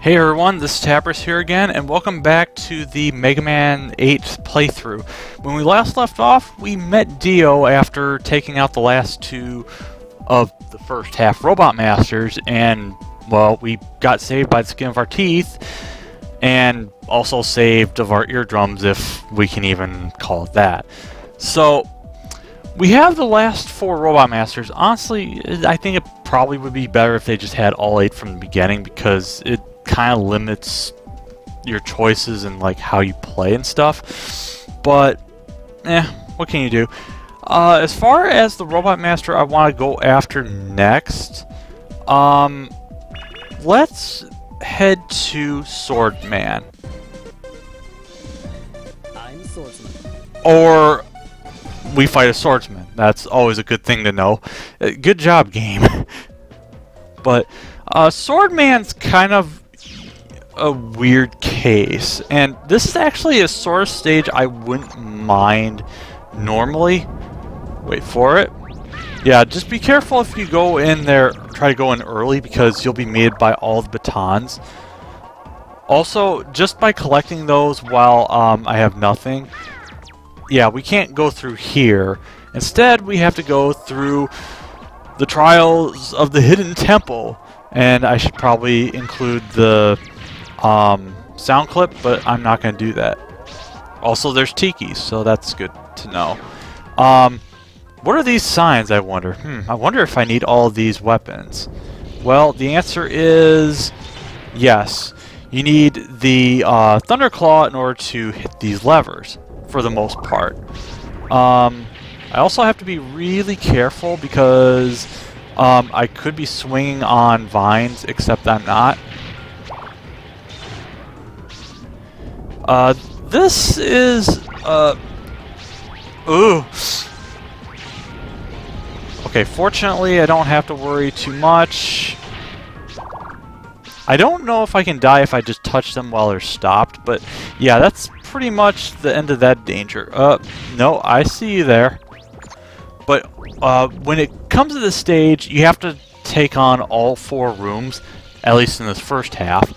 Hey everyone, this is Tabris here again, and welcome back to the Mega Man 8 playthrough. When we last left off, we met Dio after taking out the last two of the first half Robot Masters, and, well, we got saved by the skin of our teeth, and also saved of our eardrums, if we can even call it that. So, we have the last four Robot Masters. Honestly, I think it probably would be better if they just had all 8 from the beginning, because it kind of limits your choices and like how you play and stuff. But what can you do? As far as the Robot Master I want to go after next, let's head to Swordman. I'm Swordsman. Or we fight a swordsman. That's always a good thing to know. Good job, game. But Swordman's kind of a weird case, and this is actually a sort of stage I wouldn't mind normally. Wait for it. Yeah, just be careful if you go in there, try to go in early, because you'll be made by all the batons. Also, just by collecting those while I have nothing, yeah, we can't go through here. Instead, we have to go through the Trials of the Hidden Temple, and I should probably include the sound clip, but I'm not going to do that. Also, there's Tiki, so that's good to know. What are these signs, I wonder? I wonder if I need all of these weapons. Well, the answer is yes. You need the Thunderclaw in order to hit these levers, for the most part. I also have to be really careful because I could be swinging on vines, except I'm not. This is, ooh. Okay, fortunately I don't have to worry too much. I don't know if I can die if I just touch them while they're stopped, but yeah, that's pretty much the end of that danger. No, I see you there. But, when it comes to this stage, you have to take on all 4 rooms, at least in this first half.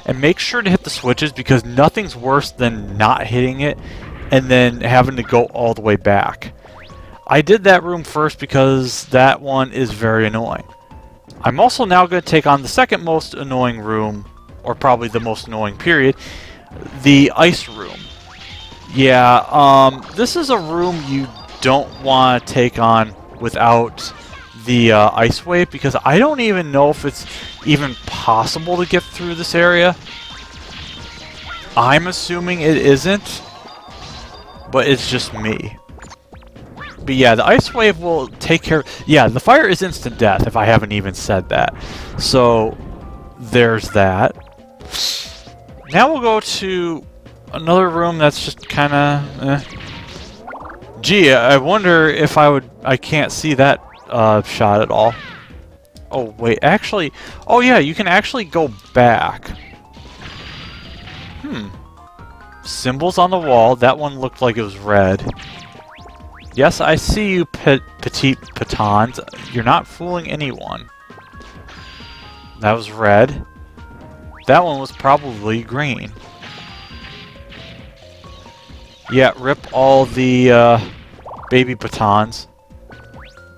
And make sure to hit the switches, because nothing's worse than not hitting it and then having to go all the way back. I did that room first because that one is very annoying. I'm also now going to take on the second most annoying room, or probably the most annoying period, the ice room. Yeah, this is a room you don't want to take on without the ice wave, because I don't even know if it's even possible to get through this area. I'm assuming it isn't, but it's just me. But yeah, the ice wave will take care. Yeah, the fire is instant death, if I haven't even said that. So there's that. Now we'll go to another room that's just kind of Gee, I wonder if I can't see that shot at all. Oh, wait, actually... Oh, yeah, you can actually go back. Symbols on the wall. That one looked like it was red. Yes, I see you, petite pitons. You're not fooling anyone. That was red. That one was probably green. Yeah, rip all the baby pitons.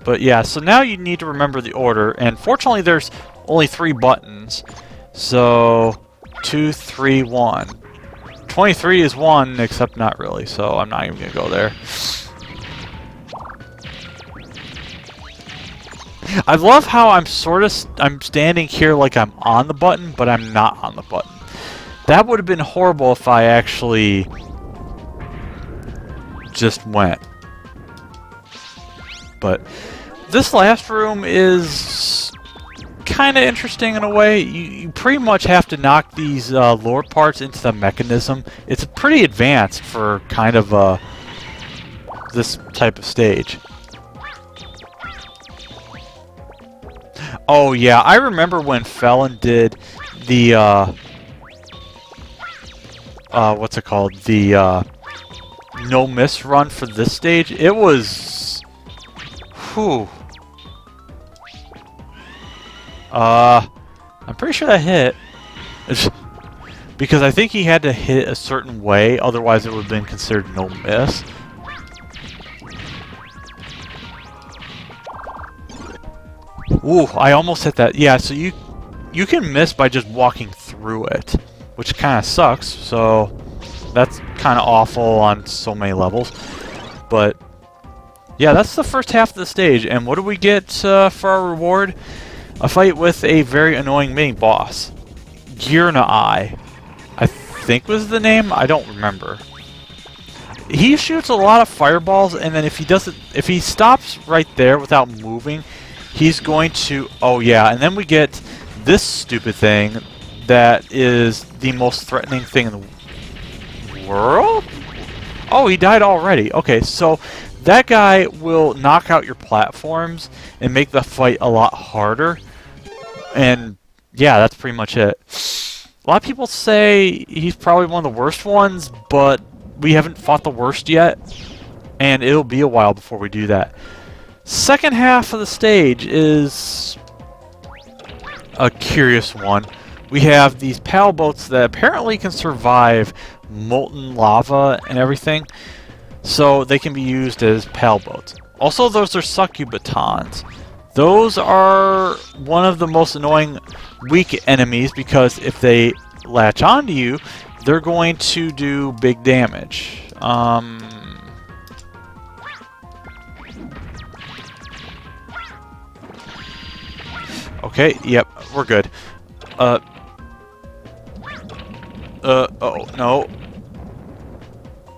But yeah, so now you need to remember the order, and fortunately there's only 3 buttons. So 2, 3, 1. 23 is 1, except not really, so I'm not even gonna go there. I love how I'm standing here like I'm on the button, but I'm not on the button. That would have been horrible if I actually just went. But this last room is kind of interesting in a way. You pretty much have to knock these lower parts into the mechanism. It's pretty advanced for kind of this type of stage. Oh yeah, I remember when Felon did the what's it called? The no miss run for this stage. It was whew. I'm pretty sure that hit. Because I think he had to hit a certain way, otherwise it would have been considered no miss. Ooh, I almost hit that. Yeah, so you can miss by just walking through it, which kind of sucks, so that's kind of awful on so many levels. But yeah, that's the first half of the stage, and what do we get for our reward? A fight with a very annoying mini boss. Gearna-Eye, I think was the name. I don't remember. He shoots a lot of fireballs, and then if he stops right there without moving, he's going to. Oh yeah, and then we get this stupid thing that is the most threatening thing in the world. Oh, he died already. Okay, so that guy will knock out your platforms and make the fight a lot harder. And yeah, that's pretty much it. A lot of people say he's probably one of the worst ones, but we haven't fought the worst yet, and it'll be a while before we do that. Second half of the stage is a curious one. We have these paddle boats that apparently can survive molten lava and everything, so they can be used as paddle boats. Also, those are succubatons. Those are one of the most annoying weak enemies because if they latch onto you, they're going to do big damage. Okay, yep, we're good. Oh, no.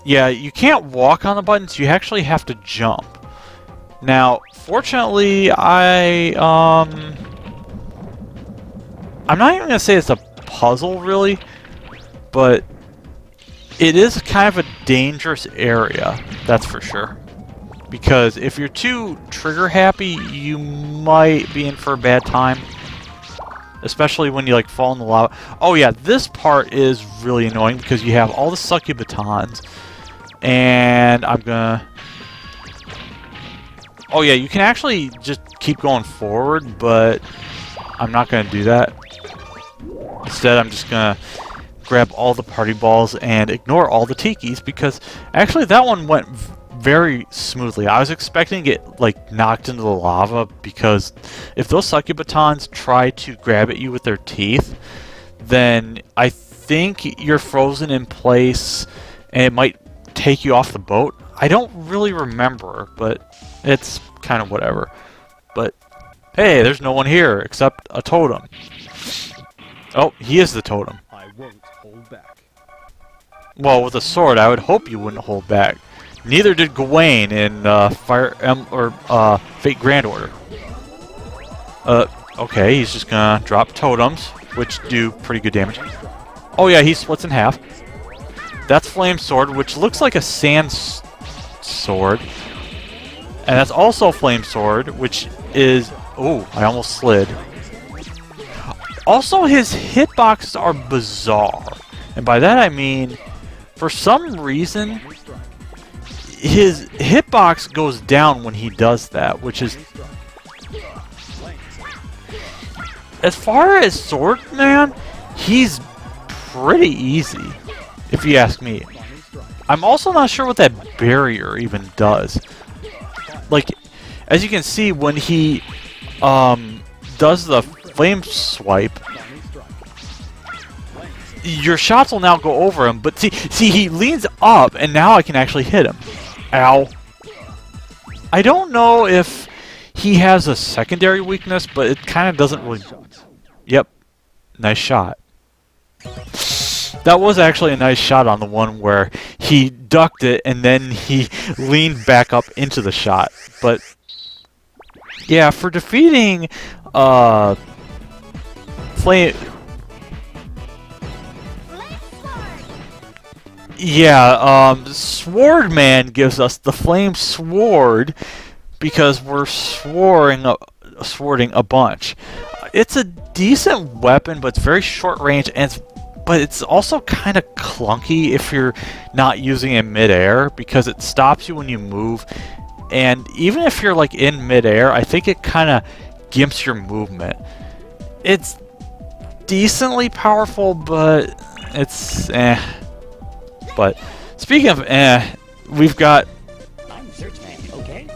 Yeah, you can't walk on the buttons, you actually have to jump. Now, fortunately, I'm not even going to say it's a puzzle, really, but it is kind of a dangerous area, that's for sure. Because if you're too trigger-happy, you might be in for a bad time. Especially when you, like, fall in the lava. Oh, yeah, this part is really annoying because you have all the succubatons. And I'm gonna... Oh yeah, you can actually just keep going forward, but I'm not going to do that. Instead, I'm just going to grab all the party balls and ignore all the tikis, because actually that one went very smoothly. I was expecting to get like knocked into the lava, because if those succubatons try to grab at you with their teeth, then I think you're frozen in place and it might take you off the boat. I don't really remember, but it's kind of whatever. But hey, there's no one here except a totem. Oh, he is the totem. I won't hold back. Well, with a sword, I would hope you wouldn't hold back. Neither did Gawain in Fate Grand Order. Okay, he's just gonna drop totems, which do pretty good damage. Oh yeah, he splits in half. That's Flame Sword, which looks like a sand sword. And that's also Flame Sword, which is... Oh, I almost slid. Also, his hitboxes are bizarre. And by that I mean, for some reason, his hitbox goes down when he does that, which is... As far as Swordman, he's pretty easy, if you ask me. I'm also not sure what that barrier even does. Like, as you can see, when he does the flame swipe, your shots will now go over him, but see, he leans up, and now I can actually hit him. Ow. I don't know if he has a secondary weakness, but it kind of doesn't really... Yep. Nice shot. That was actually a nice shot on the one where he ducked it and then he leaned back up into the shot. But yeah, for defeating Flame... Yeah, Swordman gives us the Flame Sword because we're swording a bunch. It's a decent weapon, but it's very short range, and but it's also kind of clunky if you're not using it in midair, because it stops you when you move. And even if you're like in midair, I think it kind of gimps your movement. It's decently powerful, but it's eh. But speaking of eh, we've got. I'm Searchman, okay?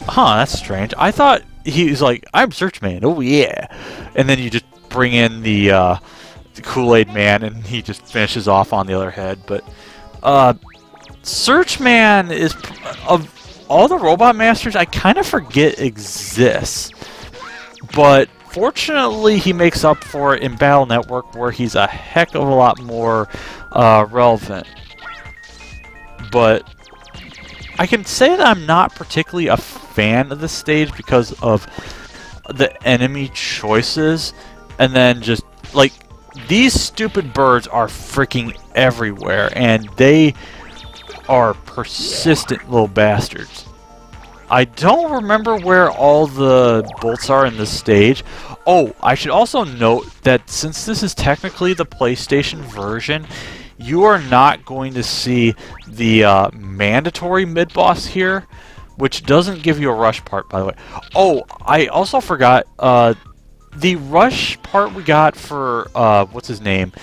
Huh, that's strange. I thought he was like, I'm Searchman, oh yeah. And then you just bring in the Kool-Aid Man and he just finishes off on the other head. But Searchman is, of all the Robot Masters, I kind of forget exists. But fortunately, he makes up for it in Battle Network, where he's a heck of a lot more relevant. But I can say that I'm not particularly a fan of this stage because of the enemy choices, and then just like these stupid birds are freaking everywhere, and they are persistent little bastards. I don't remember where all the bolts are in this stage. Oh, I should also note that since this is technically the PlayStation version, you are not going to see the mandatory mid-boss here, which doesn't give you a rush part, by the way. Oh, I also forgot, the rush part we got for, what's his name?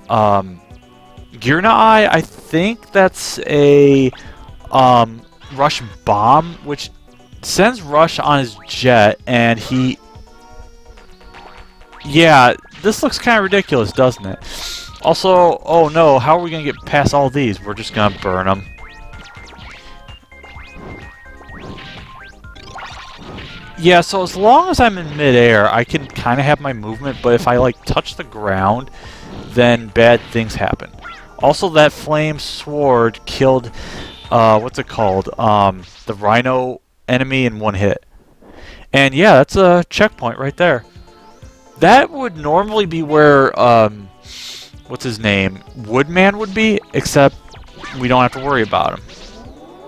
Gearnai, I think that's a, Rush Bomb, which sends Rush on his jet, and he... Yeah, this looks kind of ridiculous, doesn't it? Also, oh no, how are we going to get past all these? We're just going to burn them. Yeah, so as long as I'm in midair, I can kind of have my movement, but if I, like, touch the ground, then bad things happen. Also, that flame sword killed, what's it called? The Rhino enemy in one hit. And yeah, that's a checkpoint right there. That would normally be where, what's his name? Woodman would be, except we don't have to worry about him.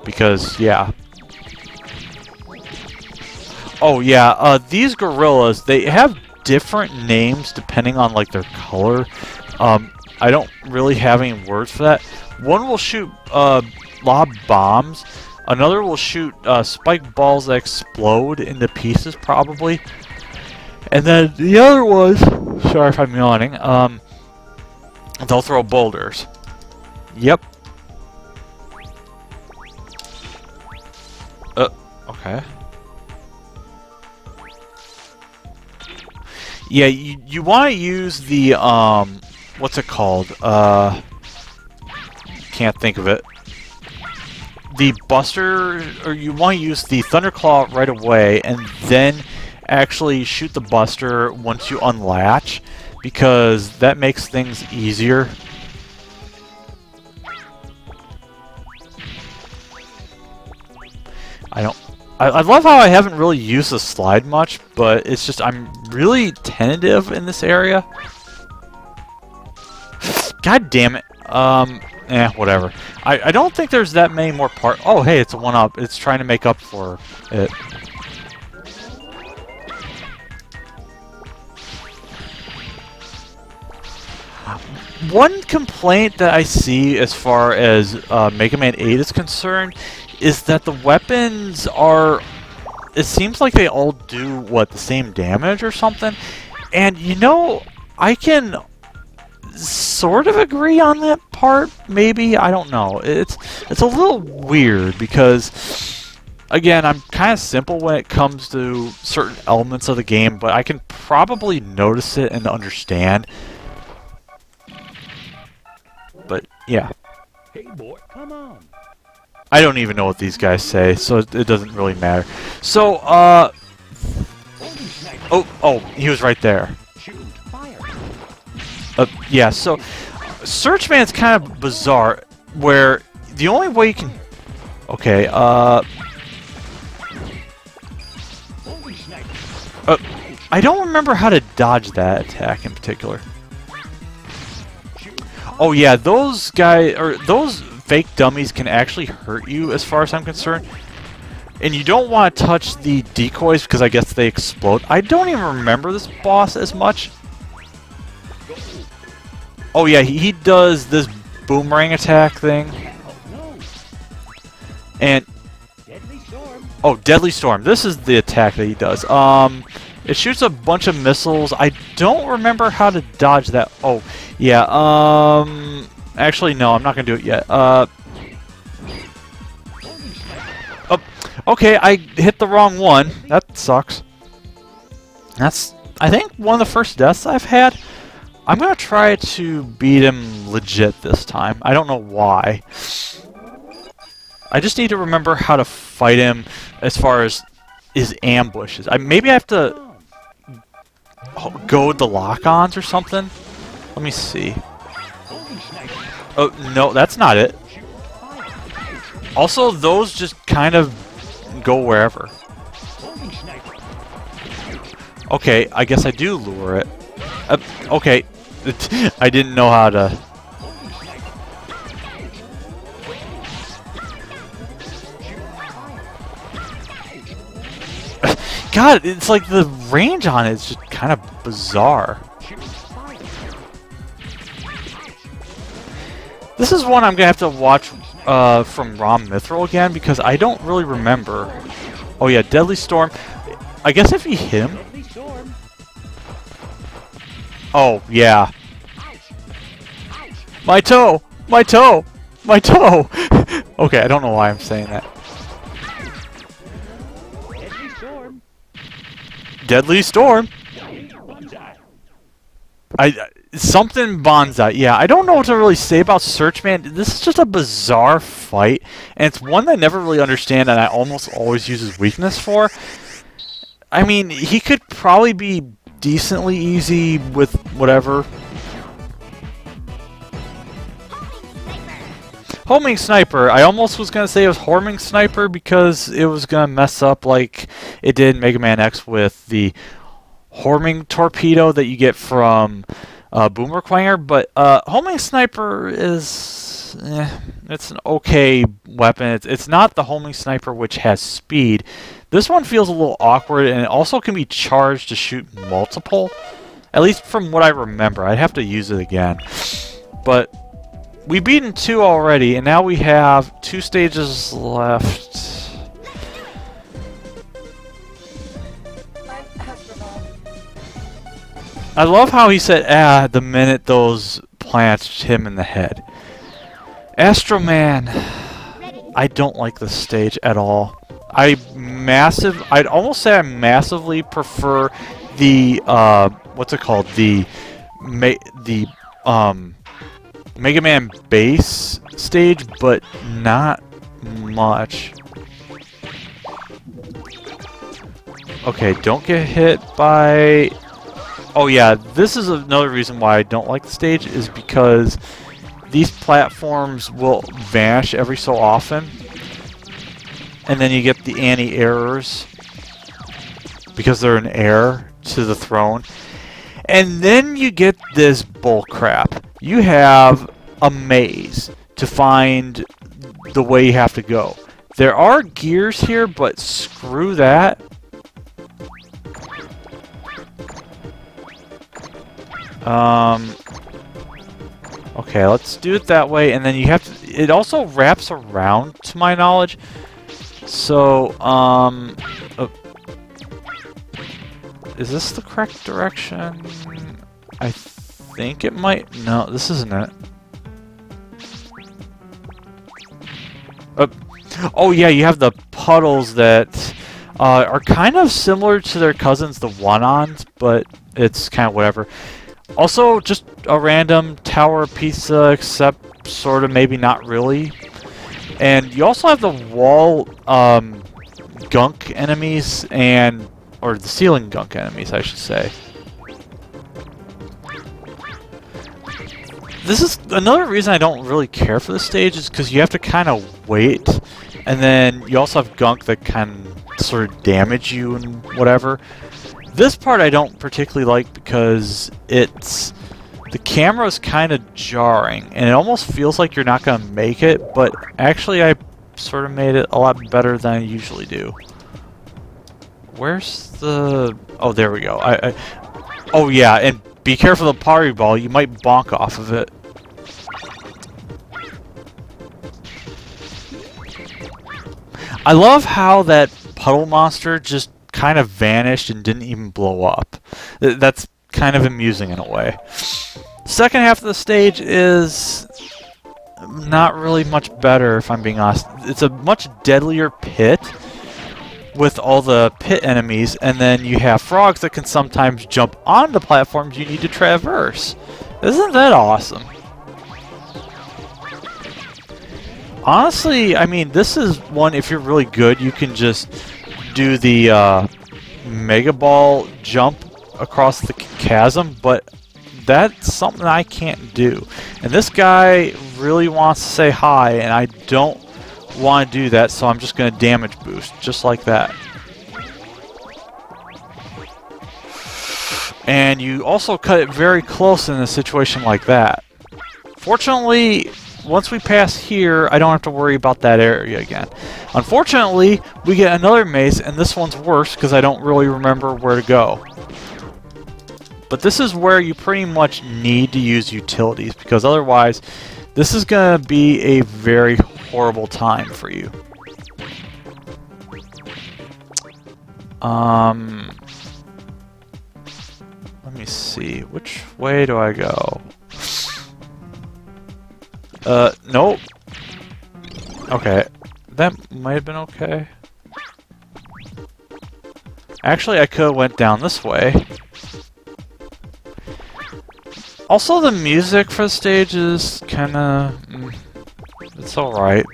Because, yeah. Oh, yeah, these gorillas, they have different names depending on, like, their color. I don't really have any words for that. One will shoot, lob bombs. Another will shoot, spike balls that explode into pieces, probably. And then the other ones, sorry if I'm yawning, they'll throw boulders. Yep. Okay. Yeah, you want to use the, what's it called? Can't think of it. The Buster, or you want to use the Thunderclaw right away, and then actually shoot the Buster once you unlatch, because that makes things easier. I love how I haven't really used the slide much, but it's just I'm really tentative in this area. God damn it. Whatever. I don't think there's that many more parts. Oh, hey, it's a 1-up. It's trying to make up for it. One complaint that I see as far as Mega Man 8 is concerned is that the weapons are... It seems like they all do, what, the same damage or something? And, you know, I can sort of agree on that part, maybe? I don't know. It's a little weird because, again, I'm kind of simple when it comes to certain elements of the game, but I can probably notice it and understand. But, yeah. Hey boy, come on. I don't even know what these guys say, so it doesn't really matter. So, oh, he was right there. Shoot, fire. Yeah, so, Searchman's kind of bizarre, where the only way you can... Okay, I don't remember how to dodge that attack in particular. Oh yeah, those guys, or those fake dummies can actually hurt you as far as I'm concerned. And you don't want to touch the decoys because I guess they explode. I don't even remember this boss as much. Oh yeah, he does this boomerang attack thing. And... Deadly Storm. Oh, Deadly Storm. This is the attack that he does. It shoots a bunch of missiles. I don't remember how to dodge that. Oh, yeah. Actually, no, I'm not gonna do it yet. Oh, okay, I hit the wrong one. That sucks. That's, I think, one of the first deaths I've had. I'm gonna try to beat him legit this time. I don't know why. I just need to remember how to fight him as far as his ambushes. Maybe I have to goad the lock-ons or something. Let me see. Oh, no, that's not it. Also, those just kind of go wherever. Okay, I guess I do lure it. Okay, I didn't know how to... God, it's like the range on it is just kind of bizarre. This is one I'm gonna have to watch from Rom Mithril again because I don't really remember. Oh yeah, Deadly Storm. I guess if he hit him. Oh yeah. My toe! My toe! My toe! Okay, I don't know why I'm saying that. Deadly Storm. Something Bonsai. Yeah, I don't know what to really say about Searchman. This is just a bizarre fight, and it's one that I never really understand, and I almost always use his weakness for. I mean, he could probably be decently easy with whatever. Homing Sniper. I almost was going to say it was Homing Sniper because it was going to mess up like it did in Mega Man X with the Homing Torpedo that you get from Boomer Quanger, but Homing Sniper is... it's an okay weapon. It's not the Homing Sniper which has speed. This one feels a little awkward, and it also can be charged to shoot multiple. At least from what I remember. I'd have to use it again. But... we've beaten 2 already, and now we have 2 stages left. I love how he said, ah, the minute those plants hit him in the head. Astroman. I don't like this stage at all. I'd almost say I massively prefer the, what's it called? The Mega Man base stage, but not much. Okay, don't get hit by... oh yeah, this is another reason why I don't like the stage, is because these platforms will vanish every so often. And then you get the anti-errors because they're an error to the throne. And then you get this bullcrap. You have a maze to find the way you have to go. There are gears here, but screw that. Okay, let's do it that way, and then you have to... it also wraps around, to my knowledge. So, is this the correct direction? I think it might... no, this isn't it. Oh yeah, you have the puddles that are kind of similar to their cousins, the one-ons, but it's kind of whatever. Also, just a random tower pizza, except sort of, maybe not really. And you also have the wall gunk enemies, and... or the ceiling gunk enemies, I should say. This is another reason I don't really care for this stage, is because you have to kind of wait, and then you also have gunk that can sort of damage you and whatever. This part I don't particularly like because it's... the camera's kind of jarring, and it almost feels like you're not going to make it, but actually I sort of made it a lot better than I usually do. Where's the... oh, there we go. Oh yeah, and be careful of the party ball, you might bonk off of it. I love how that puddle monster just kind of vanished and didn't even blow up. That's kind of amusing in a way. Second half of the stage is not really much better, if I'm being honest. It's a much deadlier pit with all the pit enemies, and then you have frogs that can sometimes jump on the platforms you need to traverse. Isn't that awesome? Honestly, I mean, this is one, if you're really good, you can just do the Mega Ball jump across the chasm, but that's something I can't do. And this guy really wants to say hi, and I don't want to do that, so I'm just going to damage boost, just like that. And you also cut it very close in a situation like that. Fortunately, once we pass here, I don't have to worry about that area again. Unfortunately, we get another maze, and this one's worse because I don't really remember where to go. But this is where you pretty much need to use utilities, because otherwise, this is going to be a very horrible time for you. Let me see. Which way do I go? Nope. Okay. That might have been okay. Actually, I could have went down this way. Also, the music for the stage is kinda... it's alright.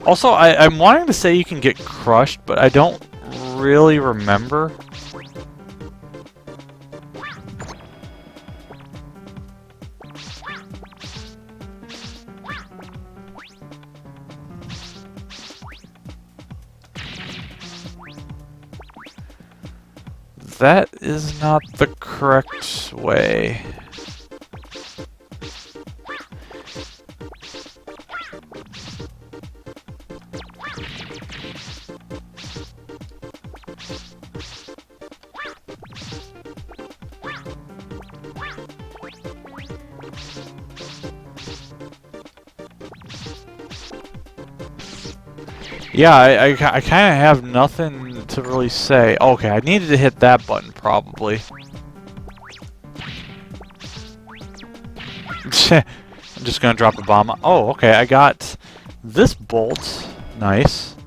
Also, I'm wanting to say you can get crushed, but I don't really remember. That is not the correct way. Yeah, I kind of have nothing to really say. Okay, I needed to hit that button, probably. I'm just gonna drop a bomb. Oh, okay, I got this bolt. Nice.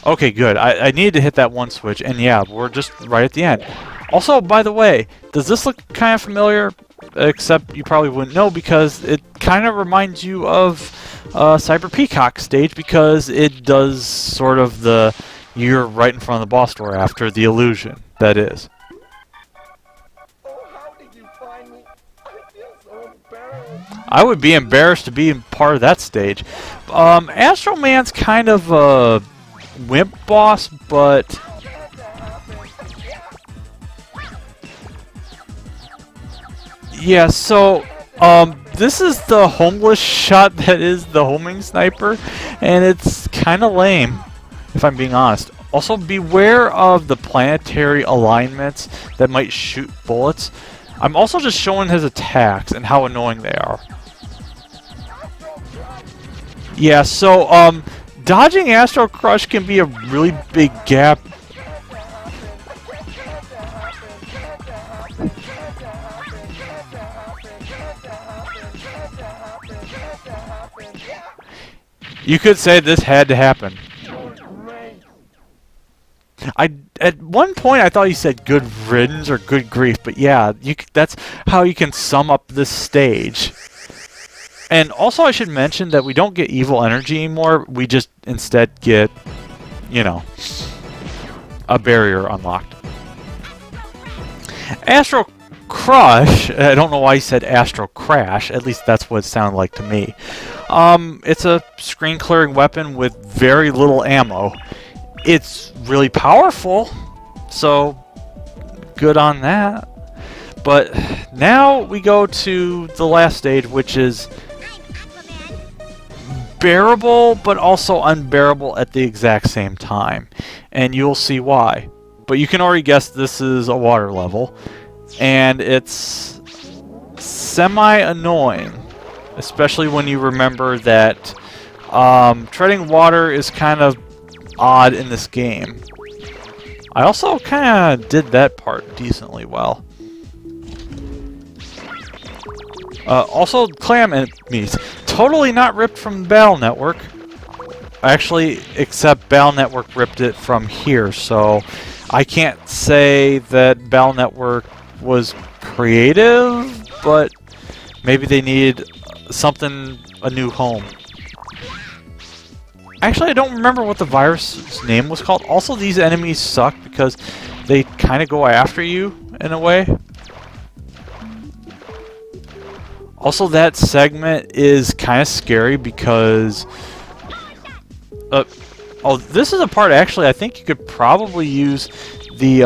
Okay, good. I needed to hit that one switch, and yeah, we're just right at the end. Also, by the way, does this look kind of familiar? Except you probably wouldn't know, because it kind of reminds you of Cyber Peacock stage, because it does sort of the you're right in front of the boss door after the illusion that is. Oh, how did you find me? I feel so embarrassed. I would be embarrassed to be part of that stage. Astro Man's kind of a wimp boss, but yeah, so this is the homeless shot that is the homing sniper, and it's kind of lame, if I'm being honest. Also, beware of the planetary alignments that might shoot bullets. I'm also just showing his attacks and how annoying they are. Yeah, so dodging Astro Crush can be a really big gap. You could say this had to happen. At one point I thought you said good riddance or good grief, but yeah, that's how you can sum up this stage. And also I should mention that we don't get evil energy anymore, we just instead get, you know, a barrier unlocked. Astro Crush, I don't know why he said Astro Crash, at least that's what it sounded like to me. It's a screen clearing weapon with very little ammo. It's really powerful, so good on that. But now we go to the last stage, which is bearable but also unbearable at the exact same time, and you'll see why. But you can already guess this is a water level. and it's semi-annoying, especially when you remember that treading water is kind of odd in this game. I also kind of did that part decently well. Also, clam enemies. Totally not ripped from the Battle Network. Actually, except Battle Network ripped it from here, so I can't say that Battle Network was creative, but maybe they needed something, a new home. Actually, I don't remember what the virus's name was called. Also, these enemies suck because they kind of go after you in a way. Also, that segment is kind of scary because... oh, this is a part, actually, I think you could probably use the,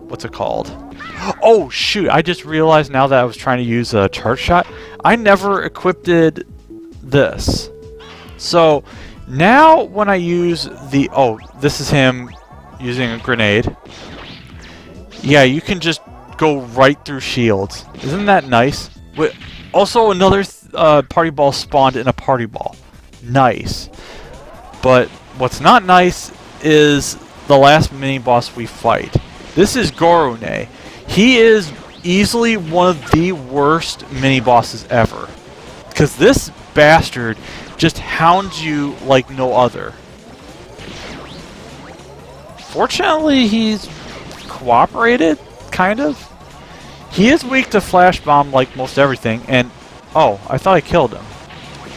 what's it called? Oh, shoot, I just realized now that I was trying to use a charge shot. I never equipped this. So, now when I use the... Oh, this is him using a grenade. Yeah, you can just go right through shields. Isn't that nice? Also, another party ball spawned in a party ball. Nice. But what's not nice is the last mini-boss we fight. This is Gorune. He is easily one of the worst mini-bosses ever. Because this bastard just hounds you like no other. Fortunately, he's cooperated, kind of. He is weak to Flash Bomb like most everything, and... Oh, I thought I killed him.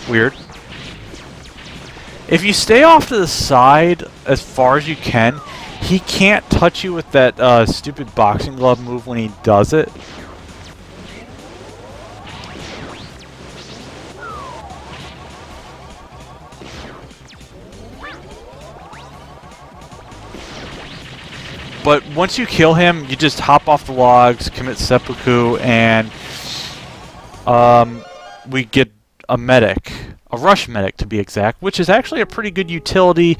Weird. If you stay off to the side as far as you can, he can't touch you with that stupid boxing glove move when he does it. But once you kill him, you just hop off the logs, commit seppuku, and we get a medic. A rush medic, to be exact, which is actually a pretty good utility,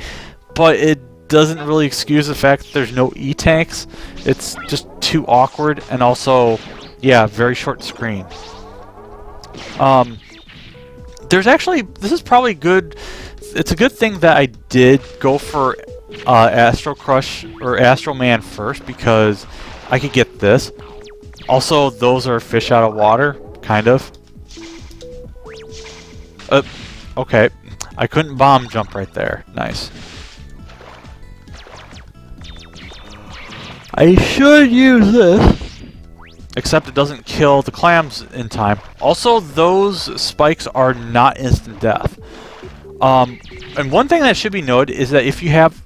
but it doesn't really excuse the fact that there's no E-tanks. It's just too awkward, and also, yeah, very short screen. There's actually... This is probably good... It's a good thing that I did go for Astro Crush or Astro Man first, because I could get this. Also, those are fish out of water, kind of. Okay. I couldn't bomb jump right there. Nice. I should use this. Except it doesn't kill the clams in time. Also, those spikes are not instant death. And one thing that should be noted is that if you have...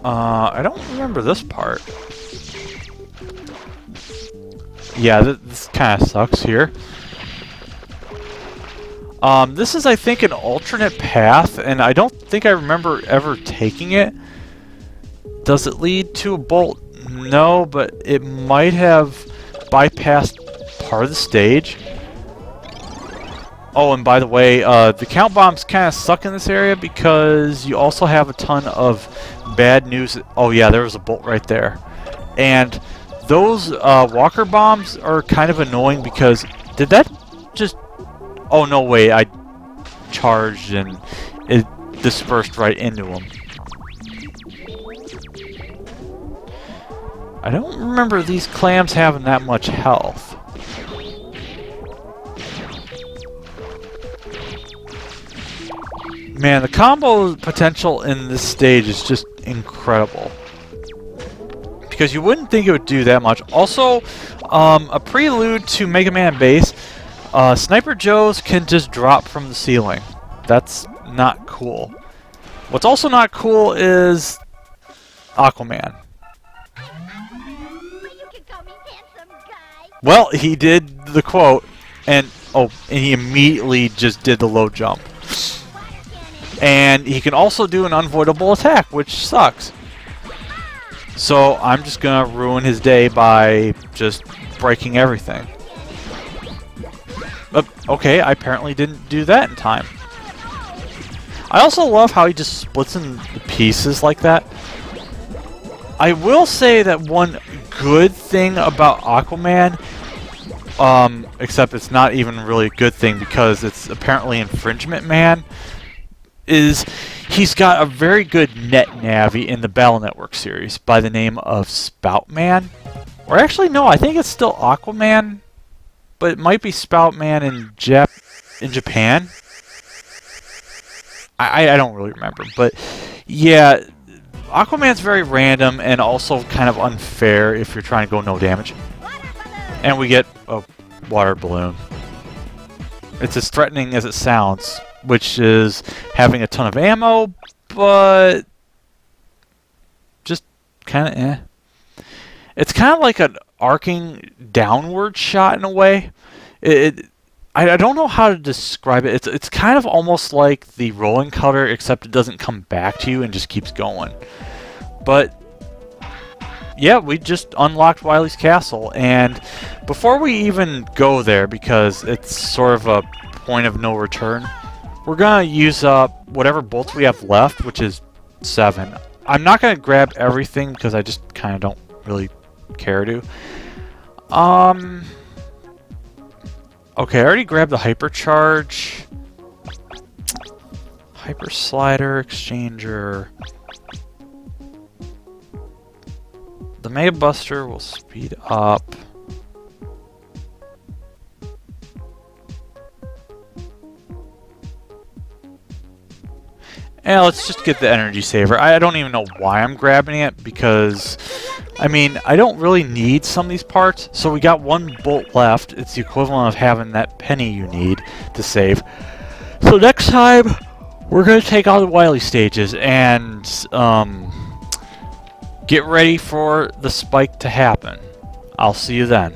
I don't remember this part. Yeah, this kind of sucks here. This is, I think, an alternate path, and I don't think I remember ever taking it. Does it lead to a bolt? No, but it might have bypassed part of the stage. Oh, and by the way, the count bombs kind of suck in this area because you also have a ton of bad news. Oh yeah, there was a bolt right there. And those walker bombs are kind of annoying because... Did that just... Oh, no, wait, I charged and it dispersed right into him. I don't remember these clams having that much health. Man, the combo potential in this stage is just incredible. Because you wouldn't think it would do that much. Also, a prelude to Mega Man Base, Sniper Joes can just drop from the ceiling. That's not cool. What's also not cool is Aquaman. Well, he did the quote, and he immediately just did the low jump. And he can also do an unavoidable attack, which sucks. So I'm just gonna ruin his day by just breaking everything. Okay, I apparently didn't do that in time. I also love how he just splits in pieces like that. I will say that one good thing about Aquaman, except it's not even really a good thing because it's apparently Infringement Man, is he's got a very good net navi in the Battle Network series by the name of Spoutman. Or actually, no, I think it's still Aquaman, but it might be Spoutman in Japan. I don't really remember, but yeah, Aquaman's very random and also kind of unfair if you're trying to go no damage. And we get a water balloon. It's as threatening as it sounds, which is having a ton of ammo, but just kind of eh. It's kind of like an arcing downward shot in a way. I don't know how to describe it. It's kind of almost like the rolling cutter, except it doesn't come back to you and just keeps going. But yeah, we just unlocked Wily's Castle, and before we even go there, because it's sort of a point of no return, we're gonna use up whatever bolts we have left, which is 7. I'm not gonna grab everything because I just kind of don't really care to. Okay, I already grabbed the hypercharge, hyper slider, exchanger. The Mega Buster will speed up. And let's just get the energy saver. I don't even know why I'm grabbing it because, I mean, I don't really need some of these parts. So we got 1 bolt left. It's the equivalent of having that penny you need to save. So next time, we're going to take all the Wily stages and get ready for the spike to happen. I'll see you then.